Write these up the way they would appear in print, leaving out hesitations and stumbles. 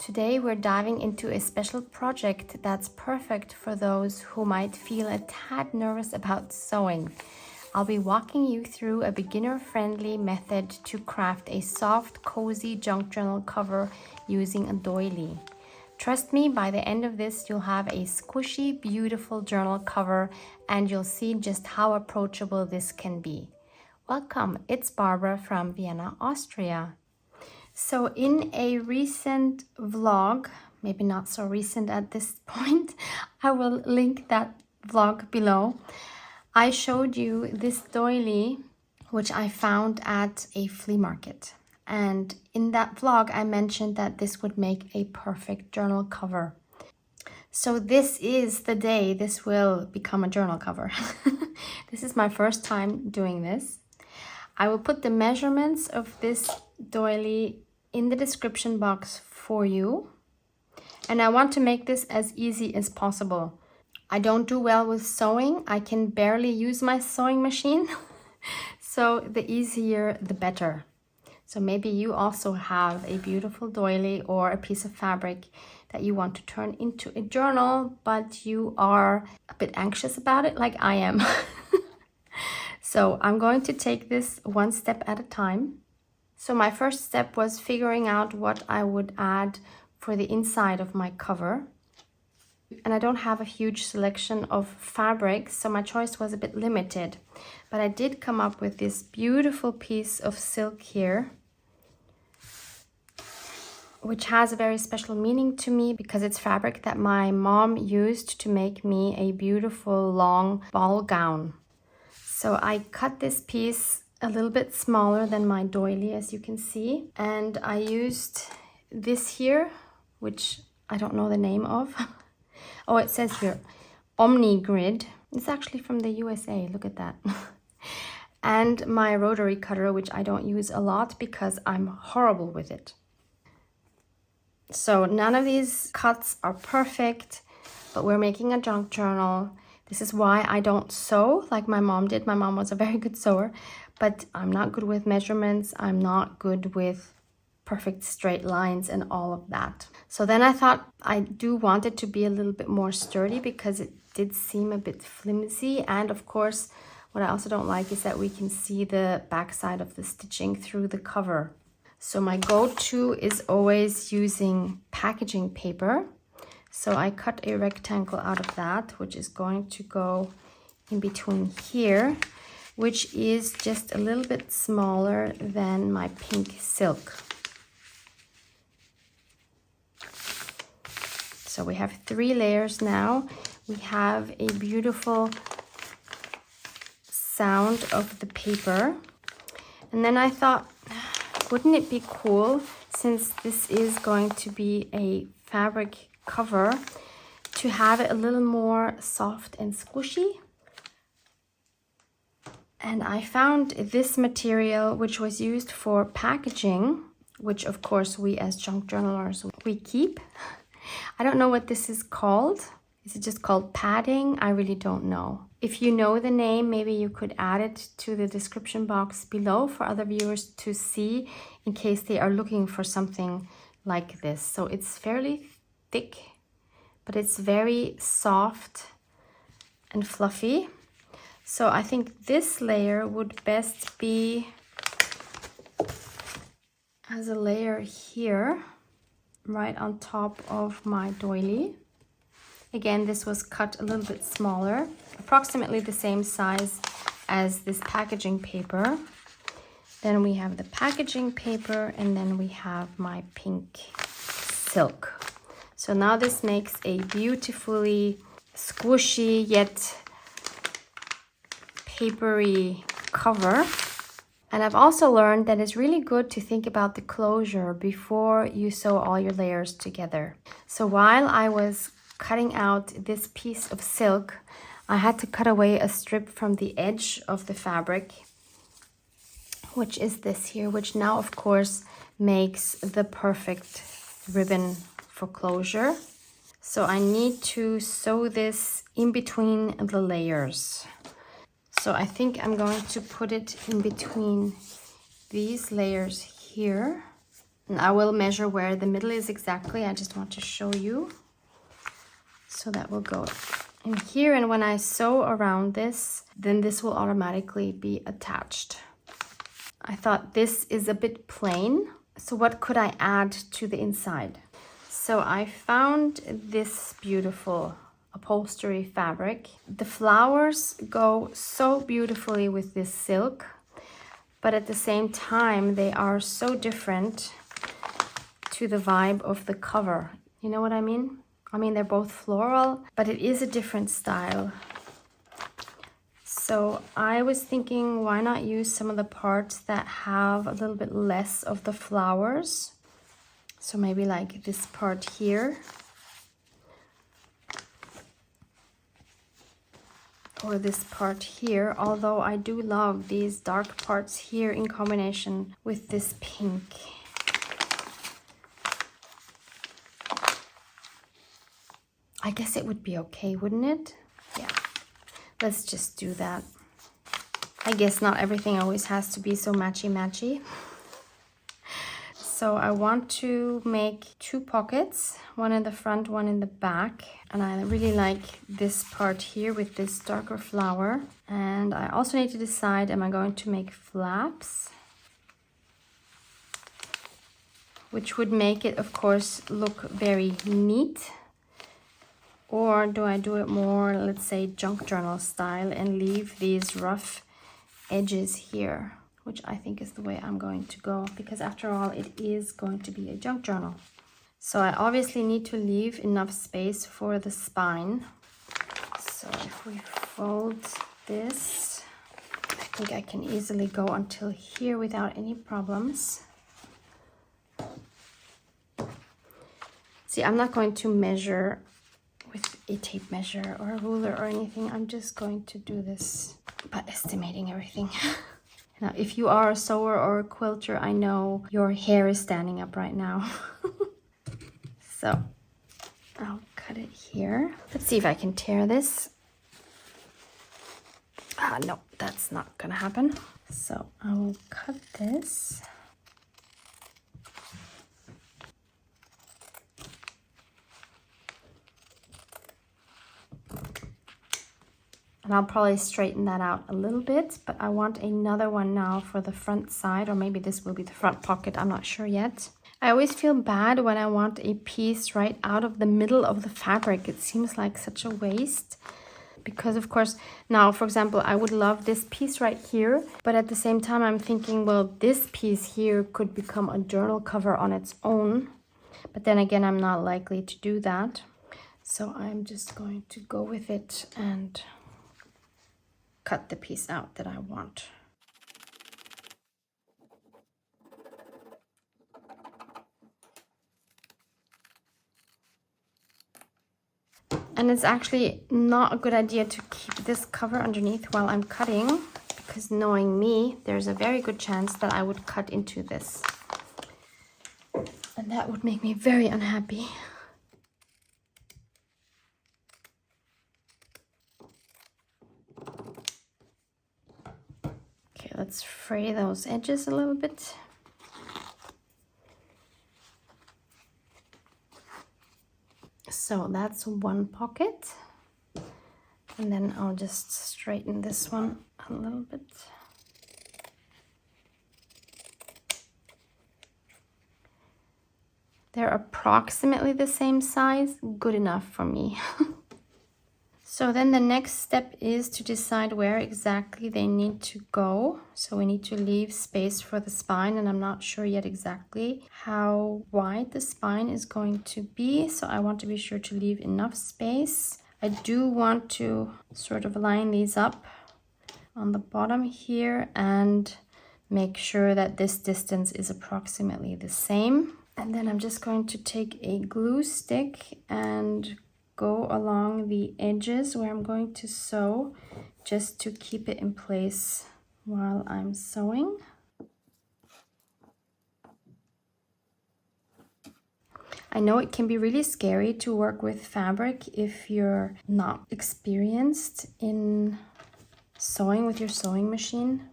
Today we're diving into a special project that's perfect for those who might feel a tad nervous about sewing. I'll be walking you through a beginner-friendly method to craft a soft, cozy junk journal cover using a doily. Trust me, by the end of this, you'll have a squishy, beautiful journal cover, and you'll see just how approachable this can be. Welcome, it's Barbara from Vienna, Austria. So in a recent vlog, maybe not so recent at this point, I will link that vlog below. I showed you this doily, which I found at a flea market. And in that vlog, I mentioned that this would make a perfect journal cover. So this is the day this will become a journal cover. This is my first time doing this. I will put the measurements of this doily in the description box for you. And I want to make this as easy as possible. I don't do well with sewing. I can barely use my sewing machine. So the easier, the better. So maybe you also have a beautiful doily or a piece of fabric that you want to turn into a journal, but you are a bit anxious about it, like I am. So I'm going to take this one step at a time. So my first step was figuring out what I would add for the inside of my cover. And I don't have a huge selection of fabrics, so my choice was a bit limited. But I did come up with this beautiful piece of silk here, which has a very special meaning to me because it's fabric that my mom used to make me a beautiful long ball gown. So I cut this piece a little bit smaller than my doily, as you can see. And I used this here, which I don't know the name of. Oh, it says here, Omni Grid. It's actually from the USA, look at that. And my rotary cutter, which I don't use a lot because I'm horrible with it. So none of these cuts are perfect, but we're making a junk journal. This is why I don't sew like my mom did. My mom was a very good sewer, but I'm not good with measurements. I'm not good with perfect straight lines and all of that. So then I thought I do want it to be a little bit more sturdy because it did seem a bit flimsy. And of course, what I also don't like is that we can see the backside of the stitching through the cover. So my go-to is always using packaging paper. So I cut a rectangle out of that, which is going to go in between here, which is just a little bit smaller than my pink silk. So we have 3 layers now. We have a beautiful sound of the paper. And then I thought, wouldn't it be cool, since this is going to be a fabric cover, to have it a little more soft and squishy? And I found this material, which was used for packaging, which of course we as junk journalers, we keep. I don't know what this is called. Is it just called padding? I really don't know. If you know the name, maybe you could add it to the description box below for other viewers to see in case they are looking for something like this. So it's fairly thick, but it's very soft and fluffy. So I think this layer would best be as a layer here, right on top of my doily. Again, this was cut a little bit smaller, approximately the same size as this packaging paper. Then we have the packaging paper, and then we have my pink silk. So now this makes a beautifully squishy yet papery cover. And I've also learned that it's really good to think about the closure before you sew all your layers together. So while I was cutting out this piece of silk, I had to cut away a strip from the edge of the fabric, which is this here, which now of course makes the perfect ribbon for closure. So I need to sew this in between the layers. So I think I'm going to put it in between these layers here. And I will measure where the middle is exactly. I just want to show you. So that will go in here, and when I sew around this, then this will automatically be attached. I thought this is a bit plain, so what could I add to the inside? So I found this beautiful upholstery fabric. The flowers go so beautifully with this silk, but at the same time they are so different to the vibe of the cover. You know what I mean? I mean, they're both floral, but it is a different style. So I was thinking, why not use some of the parts that have a little bit less of the flowers? So maybe like this part here. Or this part here, although I do love these dark parts here in combination with this pink. I guess it would be okay, wouldn't it? Yeah, let's just do that. I guess not everything always has to be so matchy-matchy. So I want to make 2 pockets, one in the front, one in the back. And I really like this part here with this darker flower. And I also need to decide, am I going to make flaps? Which would make it, of course, look very neat. Or do I do it more, let's say, junk journal style and leave these rough edges here? Which I think is the way I'm going to go, because after all, it is going to be a junk journal. So I obviously need to leave enough space for the spine. So if we fold this, I think I can easily go until here without any problems. See, I'm not going to measure with a tape measure or a ruler or anything. I'm just going to do this by estimating everything. Now, if you are a sewer or a quilter, I know your hair is standing up right now. So I'll cut it here. Let's see if I can tear this. No, that's not gonna happen. So I will cut this. And I'll probably straighten that out a little bit, but I want another one now for the front side, or maybe this will be the front pocket, I'm not sure yet. I always feel bad when I want a piece right out of the middle of the fabric. It seems like such a waste. Because of course, now for example, I would love this piece right here, but at the same time I'm thinking, well, this piece here could become a journal cover on its own. But then again, I'm not likely to do that. So I'm just going to go with it and cut the piece out that I want. And it's actually not a good idea to keep this cover underneath while I'm cutting, because knowing me, there's a very good chance that I would cut into this. And that would make me very unhappy. Okay, let's fray those edges a little bit. So that's one pocket. And then I'll just straighten this one a little bit. They're approximately the same size, good enough for me. So then the next step is to decide where exactly they need to go. So we need to leave space for the spine, and I'm not sure yet exactly how wide the spine is going to be. So I want to be sure to leave enough space. I do want to sort of line these up on the bottom here and make sure that this distance is approximately the same. And then I'm just going to take a glue stick and go along the edges where I'm going to sew, just to keep it in place while I'm sewing. I know it can be really scary to work with fabric if you're not experienced in sewing with your sewing machine.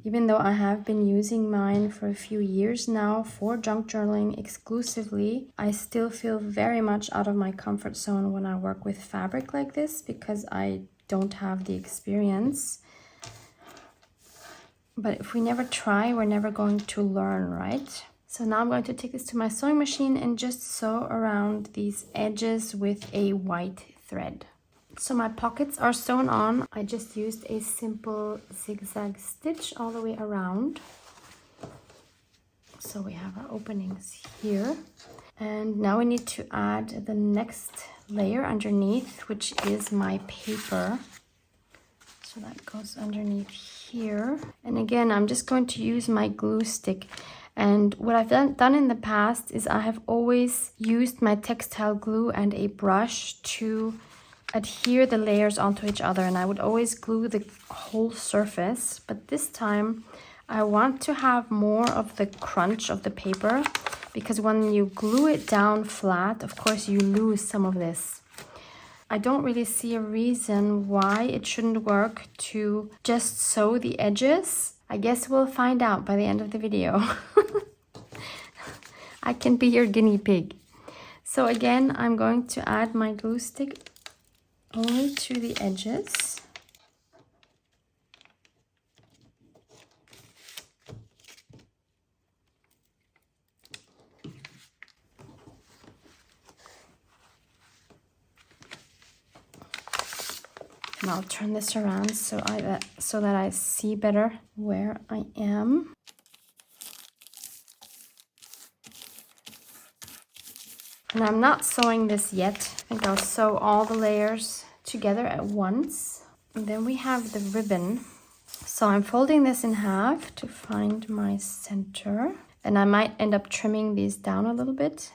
Even though I have been using mine for a few years now for junk journaling exclusively, I still feel very much out of my comfort zone when I work with fabric like this because I don't have the experience. But if we never try, we're never going to learn, right? So now I'm going to take this to my sewing machine and just sew around these edges with a white thread. So my pockets are sewn on. I just used a simple zigzag stitch all the way around. So we have our openings here. And now we need to add the next layer underneath, which is my paper. So that goes underneath here. And again, I'm just going to use my glue stick. And what I've done in the past is I have always used my textile glue and a brush to adhere the layers onto each other, and I would always glue the whole surface. But this time I want to have more of the crunch of the paper, because when you glue it down flat, of course you lose some of this. I don't really see a reason why it shouldn't work to just sew the edges. I guess we'll find out by the end of the video. I can be your guinea pig. So again, I'm going to add my glue stick only to the edges. And I'll turn this around so that I see better where I am. And I'm not sewing this yet. I think I'll sew all the layers together at once. And then we have the ribbon. So I'm folding this in half to find my center. And I might end up trimming these down a little bit.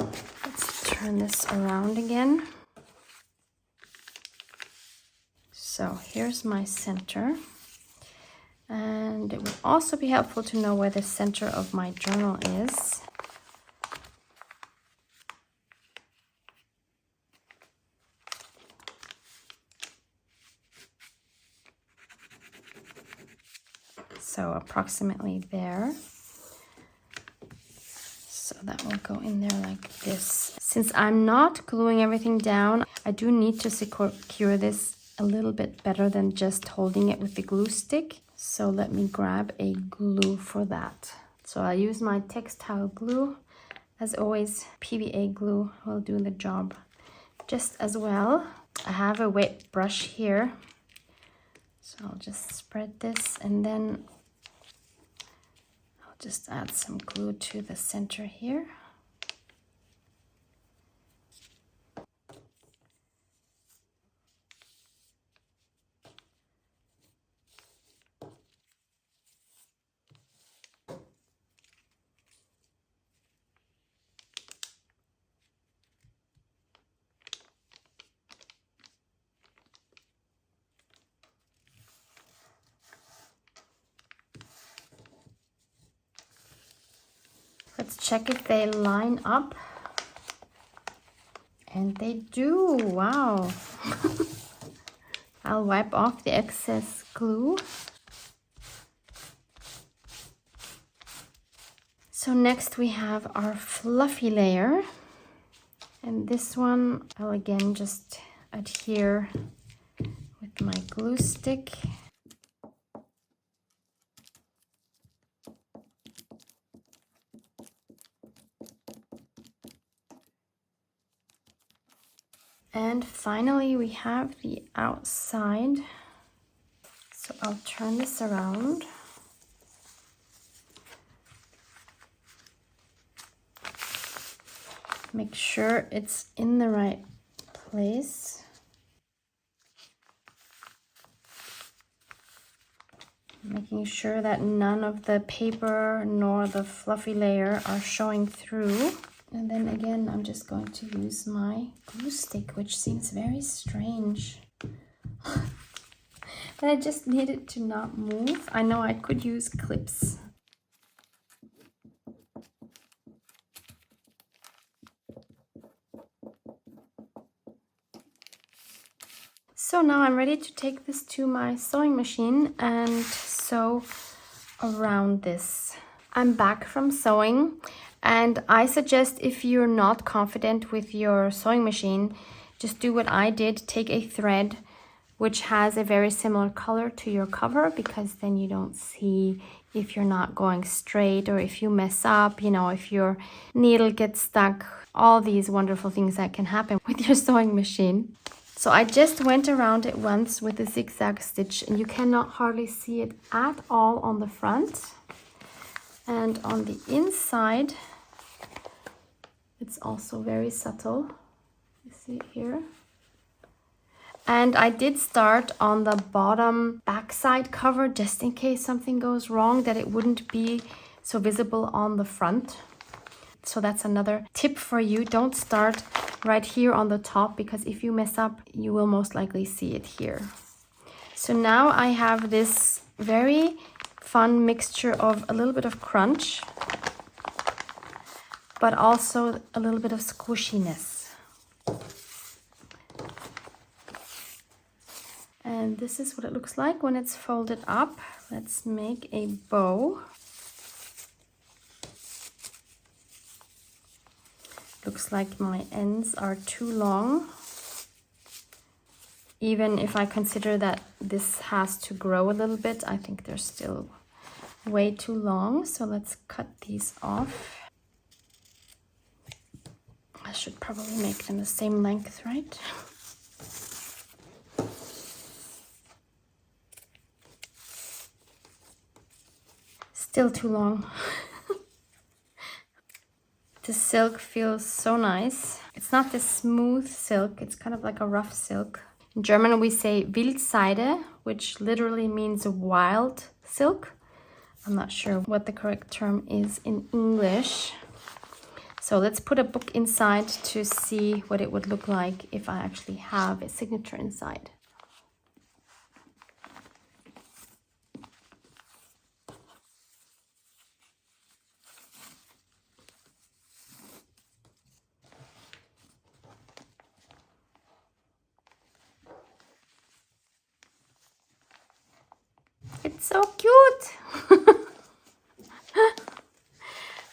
Let's turn this around again. So here's my center. And it would also be helpful to know where the center of my journal is. So approximately there. So that will go in there like this. Since I'm not gluing everything down, I do need to secure this a little bit better than just holding it with the glue stick. So let me grab a glue for that. So I'll use my textile glue. As always, PVA glue will do the job just as well. I have a wet brush here. So I'll just spread this and then I'll just add some glue to the center here. Let's check if they line up. And they do, wow. I'll wipe off the excess glue. So next we have our fluffy layer. And this one I'll again just adhere with my glue stick. And finally we have the outside. So I'll turn this around. Make sure it's in the right place. Making sure that none of the paper nor the fluffy layer are showing through. And then again, I'm just going to use my glue stick, which seems very strange. But I just need it to not move. I know I could use clips. So now I'm ready to take this to my sewing machine and sew around this. I'm back from sewing, and I suggest, if you're not confident with your sewing machine, just do what I did. Take a thread which has a very similar color to your cover, because then you don't see if you're not going straight, or if you mess up, you know, if your needle gets stuck, all these wonderful things that can happen with your sewing machine. So I just went around it once with a zigzag stitch, and you cannot hardly see it at all on the front. And on the inside, it's also very subtle. You see it here. And I did start on the bottom backside cover, just in case something goes wrong, that it wouldn't be so visible on the front. So that's another tip for you. Don't start right here on the top, because if you mess up, you will most likely see it here. So now I have this very fun mixture of a little bit of crunch, but also a little bit of squishiness. And this is what it looks like when it's folded up. Let's make a bow. Looks like my ends are too long. Even if I consider that this has to grow a little bit, I think they're still way too long. So let's cut these off. I should probably make them the same length, right? Still too long. The silk feels so nice. It's not this smooth silk, it's kind of like a rough silk. In German we say Wildseide, which literally means wild silk. I'm not sure what the correct term is in English. So let's put a book inside to see what it would look like if I actually have a signature inside. It's so cute.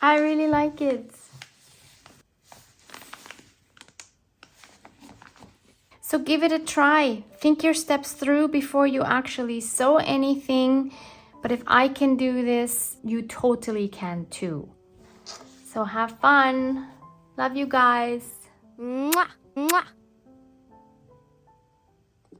I really like it. So give it a try. Think your steps through before you actually sew anything. But if I can do this, you totally can too. So have fun. Love you guys. Mwah, mwah.